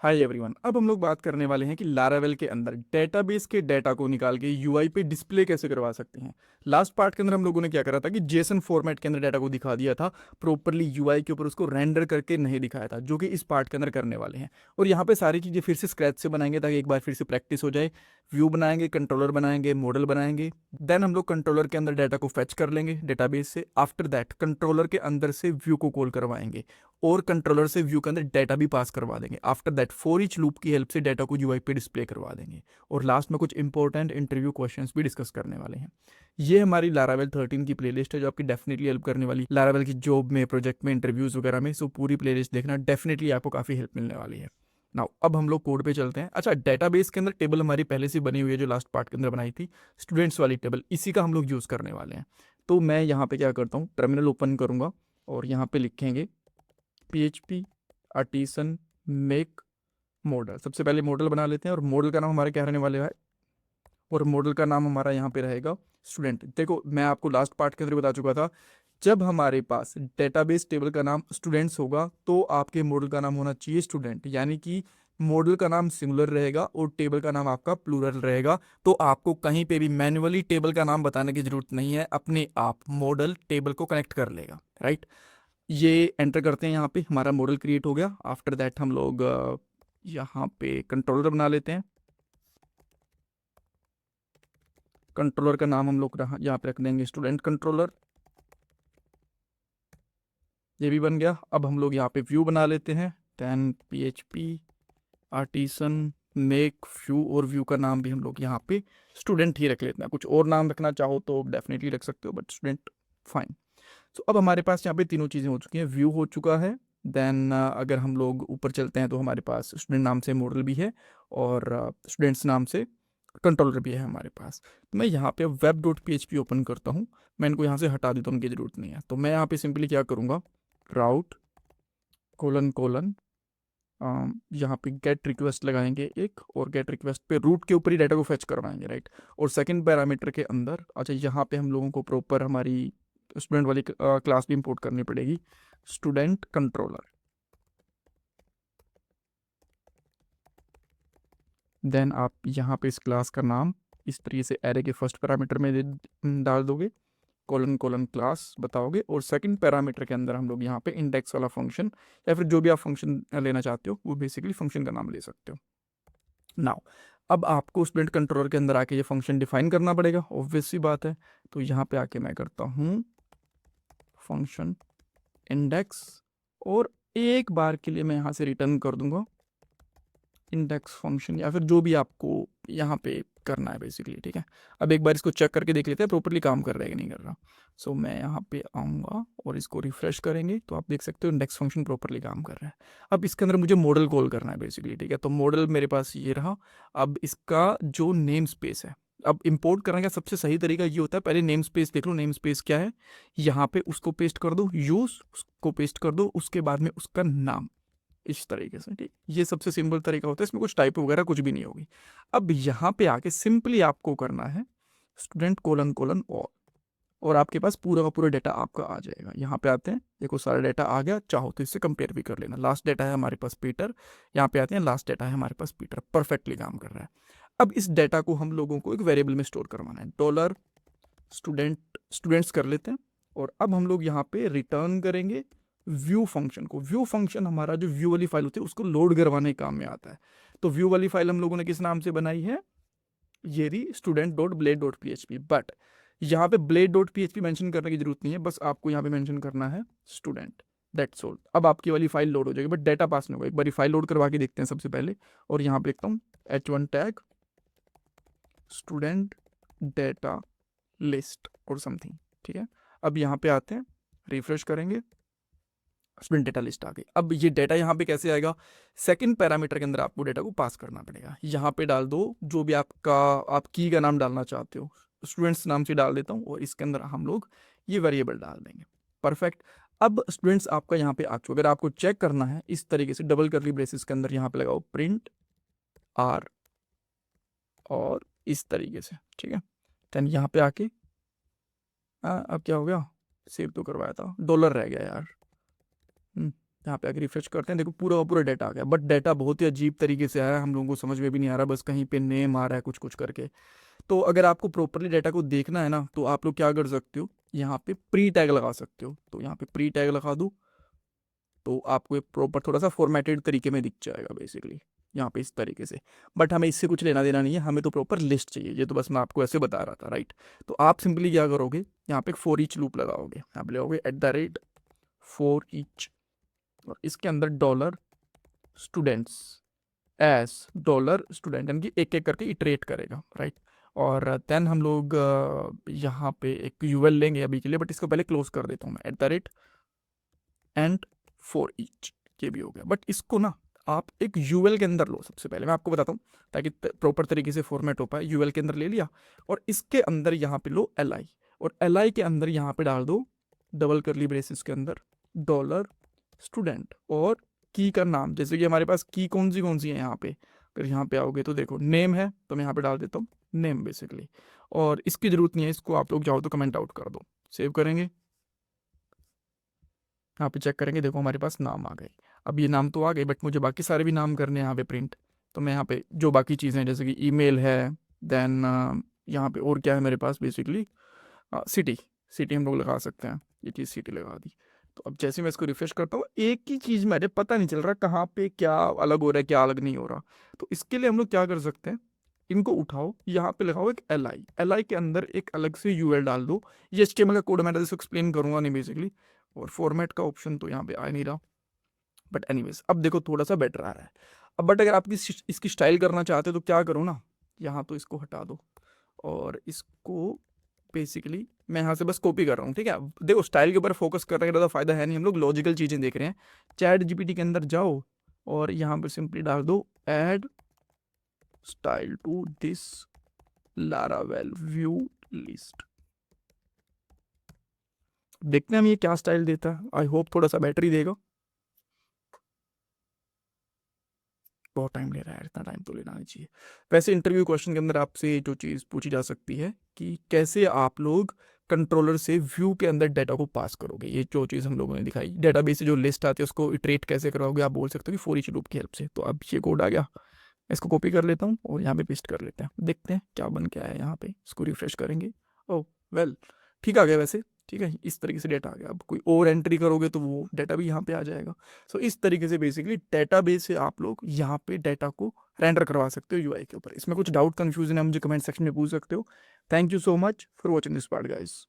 Hi everyone, अब हम लोग बात करने वाले हैं कि लारावेल के अंदर डेटाबेस के डेटा को निकाल के यूआई पे डिस्प्ले कैसे करवा सकते हैं। लास्ट पार्ट के अंदर हम लोगों ने क्या करा था कि जेसन फॉर्मेट के अंदर डाटा को दिखा दिया था, प्रॉपरली यूआई के ऊपर उसको रेंडर करके नहीं दिखाया था, जो कि इस पार्ट के अंदर करने वाले हैं। और यहाँ पे सारी चीज़ें फिर से स्क्रैच से बनाएंगे ताकि एक बार फिर से प्रैक्टिस हो जाए। व्यू बनाएंगे, कंट्रोलर बनाएंगे, मॉडल बनाएंगे। देन हम लोग कंट्रोलर के अंदर डाटा को फेच कर लेंगे डेटाबेस से। आफ्टर दैट कंट्रोलर के अंदर से व्यू को कॉल करवाएंगे और कंट्रोलर से व्यू के अंदर डाटा भी पास करवा देंगे। After that for each loop की हेल्प से डाटा को यूआई पे डिस्प्ले करवा देंगे। और लास्ट में कुछ इंपॉर्टेंट इंटरव्यू क्वेश्चंस भी डिस्कस करने वाले हैं। ये हमारी लारावेल 13 की प्लेलिस्ट है जो आपकी डेफिनेटली हेल्प करने वाली लारावेल की जॉब में, प्रोजेक्ट में, इंटरव्यूज वगैरह में। सो पूरी प्लेलिस्ट देखना, डेफिनेटली आपको काफ़ी हेल्प मिलने वाली है। नाउ अब हम लोग कोड पे चलते हैं। अच्छा, डेटाबेस के अंदर टेबल हमारी पहले से बनी हुई है जो लास्ट पार्ट के अंदर बनाई थी, स्टूडेंट्स वाली टेबल, इसी का हम लोग यूज़ करने वाले हैं। तो मैं यहाँ पे क्या करता हूँ, टर्मिनल ओपन करूँगा और यहाँ पे लिखेंगे PHP आर्टिसन मेक मॉडल। सबसे पहले मॉडल बना लेते हैं और मॉडल का नाम हमारा क्या रहने वाला है, और मॉडल का नाम हमारा यहाँ पे रहेगा स्टूडेंट। देखो, मैं आपको लास्ट पार्ट के अंदर बता चुका था, जब हमारे पास डेटाबेस टेबल का नाम स्टूडेंट्स होगा तो आपके मॉडल का नाम होना चाहिए स्टूडेंट, यानी कि मॉडल का नाम सिंगुलर रहेगा और टेबल का नाम आपका प्लूरल रहेगा। तो आपको कहीं पे भी मैन्युअली टेबल का नाम बताने की जरूरत नहीं है, अपने आप मॉडल टेबल को कनेक्ट कर लेगा, राइट। ये एंटर करते हैं, यहाँ पे हमारा मॉडल क्रिएट हो गया। आफ्टर दैट हम लोग यहाँ पे कंट्रोलर बना लेते हैं। कंट्रोलर का नाम हम लोग यहाँ पे रख देंगे स्टूडेंट कंट्रोलर। ये भी बन गया। अब हम लोग यहाँ पे व्यू बना लेते हैं। Then PHP artisan make view, और व्यू का नाम भी हम लोग यहाँ पे स्टूडेंट ही रख लेते हैं। कुछ और नाम रखना चाहो तो डेफिनेटली रख सकते हो, बट स्टूडेंट फाइन। तो अब हमारे पास यहाँ पे तीनों चीज़ें हो चुकी हैं, व्यू हो चुका है। देन अगर हम लोग ऊपर चलते हैं तो हमारे पास स्टूडेंट नाम से मॉडल भी है और स्टूडेंट्स नाम से कंट्रोलर भी है हमारे पास। तो मैं यहाँ पे web.php ओपन करता हूँ। मैं इनको यहाँ से हटा देता हूँ, उनकी ज़रूरत नहीं है। तो मैं यहाँ पे सिंपली क्या करूँगा, राउट कोलन कोलन यहाँ पे गेट रिक्वेस्ट लगाएंगे एक, और गेट रिक्वेस्ट पे रूट के ऊपर ही डाटा को फेच करवाएंगे, राइट। और सेकंड पैरामीटर के अंदर, अच्छा, यहाँ पे हम लोगों को प्रॉपर हमारी स्टूडेंट वाली क्लास भी इंपोर्ट करनी पड़ेगी, स्टूडेंट कंट्रोलर। देन आप यहाँ पे इस क्लास का नाम इस तरीके से एरे के फर्स्ट पैरामीटर में डाल दोगे, कोलन कोलन क्लास बताओगे, और सेकंड पैरामीटर के अंदर हम लोग यहाँ पे इंडेक्स वाला फंक्शन या फिर जो भी आप फंक्शन लेना चाहते हो वो बेसिकली फंक्शन का नाम ले सकते हो। नाउ अब आपको स्टूडेंट कंट्रोलर के अंदर आके ये फंक्शन डिफाइन करना पड़ेगा, ऑब्वियस सी बात है। तो यहाँ पे आके मैं करता हूँ फंक्शन इंडेक्स, और एक बार के लिए मैं यहाँ से रिटर्न कर दूंगा इंडेक्स फंक्शन, या फिर जो भी आपको यहाँ पे करना है बेसिकली, ठीक है। अब एक बार इसको चेक करके देख लेते हैं प्रॉपरली काम कर रहा है कि नहीं कर रहा। सो मैं यहाँ पे आऊँगा और इसको रिफ्रेश करेंगे तो आप देख सकते हो इंडेक्स फंक्शन प्रॉपरली काम कर रहा है। अब इसके अंदर मुझे मॉडल कॉल करना है बेसिकली, ठीक है। तो मॉडल मेरे पास ये रहा। अब इसका जो नेम स्पेस है, अब इंपोर्ट करने का सबसे सही तरीका ये होता है, पहले नेम स्पेस देख लो, नेम स्पेस क्या है, यहाँ पे उसको पेस्ट कर दो, यूज उसको पेस्ट कर दो, उसके बाद में उसका नाम, इस तरीके से, ठीक। ये सबसे सिंपल तरीका होता है, इसमें कुछ टाइप वगैरह कुछ भी नहीं होगी। अब यहाँ पे आके सिंपली आपको करना है स्टूडेंट कोलन कोलन और आपके पास पूरा का पूरा डेटा आपका आ जाएगा। यहाँ पे आते हैं, देखो सारा डेटा आ गया, चाहो तो इससे कंपेयर भी कर लेना। लास्ट डेटा है हमारे पास पीटर, यहाँ पे आते हैं, लास्ट डेटा है हमारे पास पीटर, परफेक्टली काम कर रहा है। अब इस डेटा को हम लोगों को एक वेरिएबल में स्टोर करवाना है, डॉलर स्टूडेंट्स कर लेते हैं। और अब हम लोग यहाँ पे रिटर्न करेंगे व्यू फंक्शन को। व्यू फंक्शन हमारा जो व्यू वाली फाइल होती है उसको लोड करवाने के काम में आता है। तो व्यू वाली फाइल हम लोगों ने किस नाम से बनाई है, ये रही student.blade.php। बट यहाँ पे blade.php मेंशन करने की जरूरत नहीं है, बस आपको यहाँ पे मेंशन करना है स्टूडेंट, दैट्स ऑल। अब आपकी वाली फाइल लोड हो जाएगी, बट डेटा पास नहीं होगा। एक बार फाइल लोड करवा के देखते हैं सबसे पहले, और यहाँ पे लिखता हूँ h1 tag student data list और समथिंग, ठीक है। अब यहाँ पे आते हैं, रिफ्रेश करेंगे, स्टूडेंट डेटा लिस्ट आ गई। अब ये डेटा यहाँ पे कैसे आएगा, सेकंड पैरामीटर के अंदर आपको डेटा को पास करना पड़ेगा। यहाँ पे डाल दो जो भी आपका, आप की का नाम डालना चाहते हो, स्टूडेंट्स नाम से डाल देता हूँ, और इसके अंदर हम लोग ये वेरिएबल डाल देंगे, परफेक्ट। अब स्टूडेंट्स आपका यहाँ पे आ चुका। अगर आपको चेक करना है इस तरीके से, डबल करली ब्रेसेस के अंदर यहाँ पे लगाओ प्रिंट आर, और इस तरीके से, ठीक है। देन यहाँ पे आके अब क्या हो गया, सेव तो करवाया था, डॉलर रह गया यार। यहाँ पे आगे रिफ्रेश करते हैं, देखो पूरा का पूरा डाटा आ गया, बट डाटा बहुत ही अजीब तरीके से आया है, हम लोगों को समझ में भी नहीं आ रहा, बस कहीं पे नेम आ रहा है कुछ कुछ करके। तो अगर आपको प्रॉपरली डाटा को देखना है ना, तो आप लोग क्या कर सकते हो, यहाँ पे प्री टैग लगा सकते हो। तो यहाँ पे प्री टैग लगा दो, तो आपको एक प्रॉपर थोड़ा सा फॉर्मेटेड तरीके में दिख जाएगा बेसिकली यहाँ पे इस तरीके से। बट हमें इससे कुछ लेना देना नहीं है, हमें तो प्रॉपर लिस्ट चाहिए, ये तो बस मैं आपको ऐसे बता रहा था, राइट। तो आप सिंपली क्या करोगे, यहाँ पे एक फॉर ईच लूप लगाओगे, यहाँ पे लगाओगे @ फॉर ईच, और इसके अंदर dollar students S dollar student, यानी कि एक एक करके इटरेट करेगा, राइट। और देन हम लोग यहाँ पे एक यूएल लेंगे अभी के लिए, बट इसको पहले क्लोज कर देता हूँ मैं, @ एंड फॉर ईच, ये भी हो गया। बट इसको ना आप एक यूएल के अंदर लो, सबसे पहले मैं आपको बताता हूँ ताकि प्रॉपर तरीके से फॉर्मेट हो पाए। यूएल के अंदर ले लिया, और इसके अंदर यहाँ पे लो li, और li के अंदर यहाँ पे डाल दो डबल करली ब्रेसेस के अंदर डॉलर स्टूडेंट, और की का नाम, जैसे कि हमारे पास की कौन सी है यहाँ पे, अगर यहाँ पे आओगे तो देखो नेम है, तो मैं यहाँ पे डाल देता हूँ नेम बेसिकली। और इसकी जरूरत नहीं है, इसको आप लोग चाहो तो कमेंट आउट कर दो। सेव करेंगे, यहाँ पे चेक करेंगे, देखो हमारे पास नाम आ गए। अब ये नाम तो आ गए, बट मुझे बाकी सारे भी नाम करने हैं यहाँ पे प्रिंट। तो मैं यहाँ पे जो बाकी चीज़ें जैसे कि ईमेल है, देन यहाँ पे और क्या है मेरे पास बेसिकली, सिटी, सिटी हम लोग लगा सकते हैं, ये चीज़ सिटी लगा दी। तो अब जैसे मैं इसको रिफ्रेश करता हूँ, एक ही चीज़ मेरे पता नहीं चल रहा कहाँ पे क्या अलग हो रहा है, क्या अलग नहीं हो रहा। तो इसके लिए हम लोग क्या कर सकते हैं, इनको उठाओ, यहाँ पे लगाओ एक li के अंदर एक अलग से यूएल डाल दो। ये HTML का कोड मैं इसको एक्सप्लेन करूंगा नहीं बेसिकली, और फॉर्मेट का ऑप्शन तो यहाँ पे आ नहीं रहा, बट एनीवेज अब देखो थोड़ा सा बेटर आ रहा है। अब बट अगर आप इसकी स्टाइल करना चाहते हो तो क्या करो ना, यहाँ तो इसको हटा दो, और इसको बेसिकली मैं यहाँ से बस कॉपी कर रहा हूँ, ठीक है। देखो स्टाइल के ऊपर फोकस करने का ज़्यादा फायदा है नहीं, हम लोग लॉजिकल चीज़ें देख रहे हैं। चैट जीपीटी के अंदर जाओ, और यहाँ पर सिंपली डाल दो add style to this Laravel view list. देखते हैं हम ये क्या स्टाइल देता है, आई होप थोड़ा सा बेटर ही देगा। बहुत टाइम ले रहा है, इतना टाइम तो लेना नहीं चाहिए। वैसे इंटरव्यू क्वेश्चन के अंदर आपसे जो चीज़ पूछी जा सकती है कि कैसे आप लोग कंट्रोलर से व्यू के अंदर डाटा को पास करोगे, ये जो चीज़ हम लोगों ने दिखाई, डेटाबेस से जो लिस्ट आती है उसको इटरेट कैसे कराओगे, आप बोल सकते हो कि फॉर ईच लूप की हेल्प से। तो अब ये कोड आ गया, इसको कॉपी कर लेता हूँ और यहाँ पे पेस्ट कर लेते हैं, देखते हैं क्या बन के आया है यहाँ पे। इसको रिफ्रेश करेंगे, ओह वेल ठीक आ गया वैसे, ठीक है, इस तरीके से डेटा आ गया। अब कोई और एंट्री करोगे तो वो डाटा भी यहाँ पे आ जाएगा। सो इस तरीके से बेसिकली डेटाबेस से आप लोग यहाँ पे डाटा को रेंडर करवा सकते हो यूआई के ऊपर। इसमें कुछ डाउट कंफ्यूजन है मुझे कमेंट सेक्शन में पूछ सकते हो। Thank you so much for watching this part guys.